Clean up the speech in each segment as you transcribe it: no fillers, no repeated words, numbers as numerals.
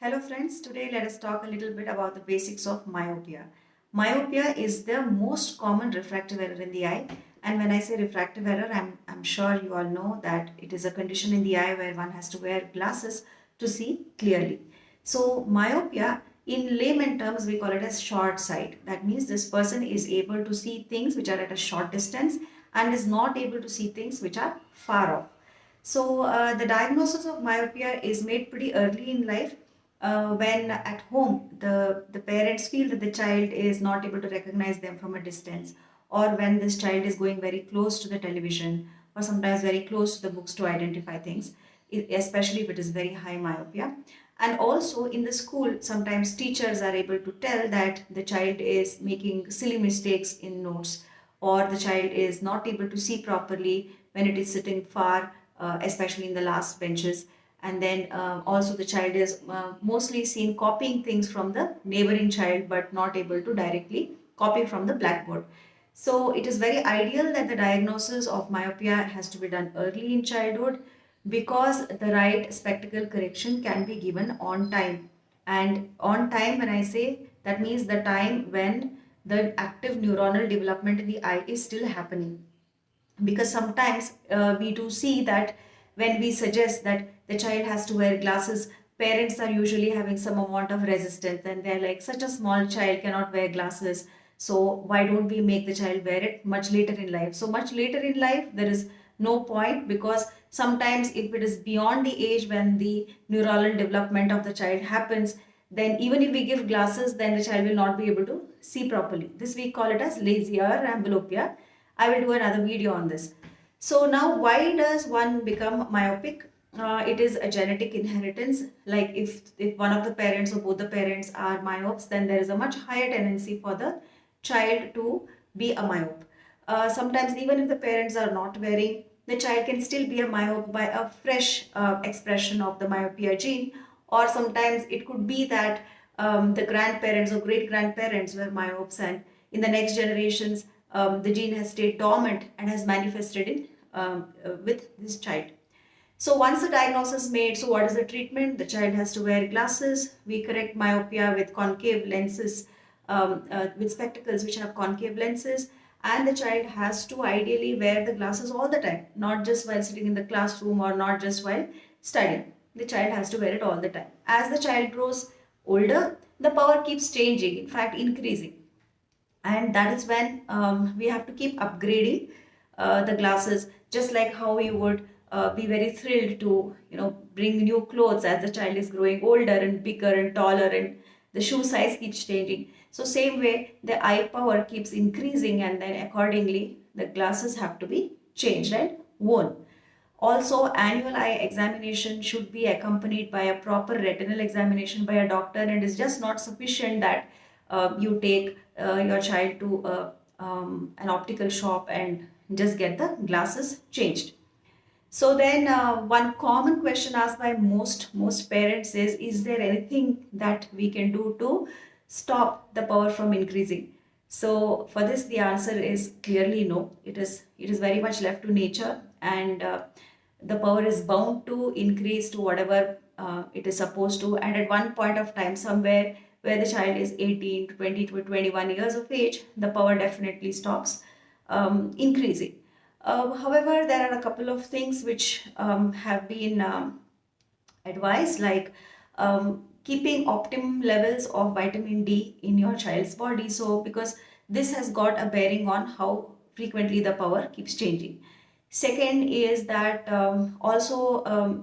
Hello friends, today let us talk a little bit about the basics of myopia. Myopia is the most common refractive error in the eye, and when I say refractive error, I'm sure you all know that it is a condition in the eye where one has to wear glasses to see clearly. So myopia, in layman terms, we call it as short sight. That means this person is able to see things which are at a short distance and is not able to see things which are far off. So the diagnosis of myopia is made pretty early in life when at home the parents feel that the child is not able to recognize them from a distance, or when this child is going very close to the television or sometimes very close to the books to identify things, especially if it is very high myopia. And also in the school, sometimes teachers are able to tell that the child is making silly mistakes in notes, or the child is not able to see properly when it is sitting far, especially in the last benches. And then also the child is mostly seen copying things from the neighboring child but not able to directly copy from the blackboard. So it is very ideal that the diagnosis of myopia has to be done early in childhood, because the right spectacle correction can be given on time. And on time, when I say, that means the time when the active neuronal development in the eye is still happening. Because sometimes we do see that when we suggest that the child has to wear glasses, parents are usually having some amount of resistance, and they're like, such a small child cannot wear glasses, so why don't we make the child wear it much later in life. So much later in life there is no point, because sometimes if it is beyond the age when the neuronal development of the child happens, then even if we give glasses, then the child will not be able to see properly. This we call it as lazy or amblyopia. I will do another video on this. So now, why does one become myopic? It is a genetic inheritance. Like if one of the parents or both the parents are myopes, then there is a much higher tendency for the child to be a myope. Sometimes even if the parents are not wearing, the child can still be a myope by a fresh expression of the myopia gene. Or sometimes it could be that the grandparents or great grandparents were myopes, and in the next generations the gene has stayed dormant and has manifested in with this child. So once the diagnosis is made, so what is the treatment? The child has to wear glasses. We correct myopia with concave lenses, with spectacles which have concave lenses, and the child has to ideally wear the glasses all the time, not just while sitting in the classroom or not just while studying. The child has to wear it all the time. As the child grows older, the power keeps changing, in fact increasing, and that is when we have to keep upgrading the glasses, just like how you would be very thrilled to bring new clothes as the child is growing older and bigger and taller, and the shoe size keeps changing. So same way the eye power keeps increasing, and then accordingly the glasses have to be changed and worn. Also, annual eye examination should be accompanied by a proper retinal examination by a doctor, and it's just not sufficient that you take your child to an optical shop and just get the glasses changed. So then one common question asked by most parents is there anything that we can do to stop the power from increasing? So for this the answer is clearly no. It is very much left to nature, and the power is bound to increase to whatever it is supposed to, and at one point of time somewhere where the child is 18 to 20 to 21 years of age, the power definitely stops increasing. However, there are a couple of things which have been advised, like keeping optimum levels of vitamin D in your child's body. So, because this has got a bearing on how frequently the power keeps changing. Second is that also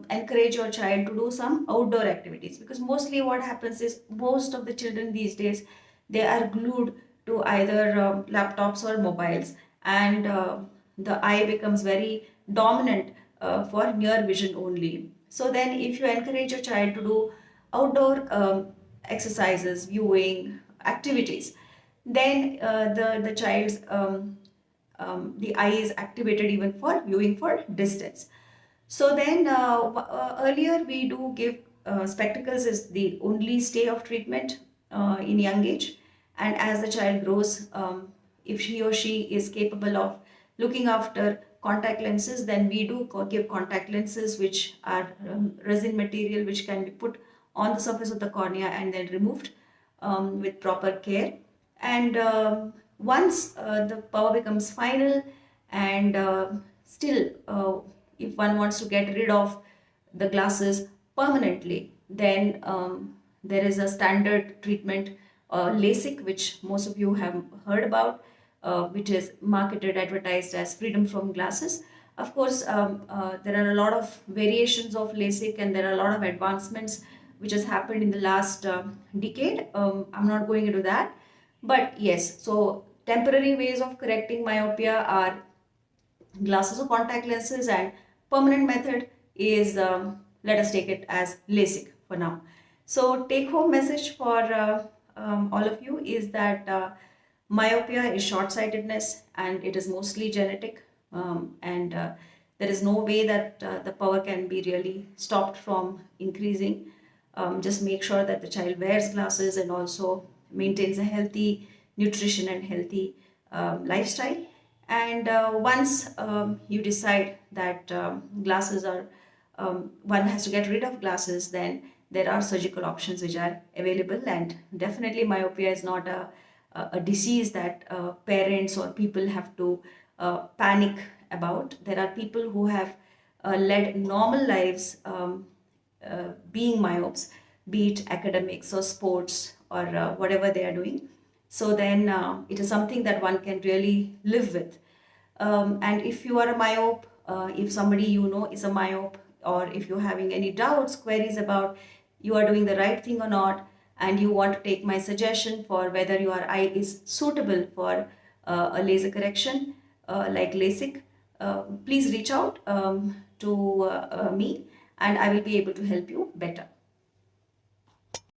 encourage your child to do some outdoor activities, because mostly what happens is most of the children these days, they are glued to either laptops or mobiles, and the eye becomes very dominant for near vision only. So then if you encourage your child to do outdoor exercises, viewing activities, then the child's the eye is activated even for viewing for distance. So then earlier we do give spectacles is the only stay of treatment in young age, and as the child grows, if he or she is capable of looking after contact lenses, then we do give contact lenses which are resin material, which can be put on the surface of the cornea and then removed with proper care. And once the power becomes final, and still if one wants to get rid of the glasses permanently, then there is a standard treatment, LASIK, which most of you have heard about, which is marketed, advertised as freedom from glasses. Of course, there are a lot of variations of LASIK, and there are a lot of advancements which has happened in the last decade. I'm not going into that, but yes, so temporary ways of correcting myopia are glasses or contact lenses, and permanent method is, let us take it as LASIK for now. So take home message for all of you is that myopia is short-sightedness, and it is mostly genetic, and there is no way that the power can be really stopped from increasing. Just make sure that the child wears glasses and also maintains a healthy nutrition and healthy lifestyle. And once you decide that glasses are, one has to get rid of glasses, then there are surgical options which are available. And definitely myopia is not a disease that parents or people have to panic about. There are people who have led normal lives being myopes, be it academics or sports or whatever they are doing. So then it is something that one can really live with. And if you are a myope, if somebody you know is a myope, or if you're having any doubts, queries about you are doing the right thing or not, and you want to take my suggestion for whether your eye is suitable for a laser correction like LASIK, please reach out to me, and I will be able to help you better.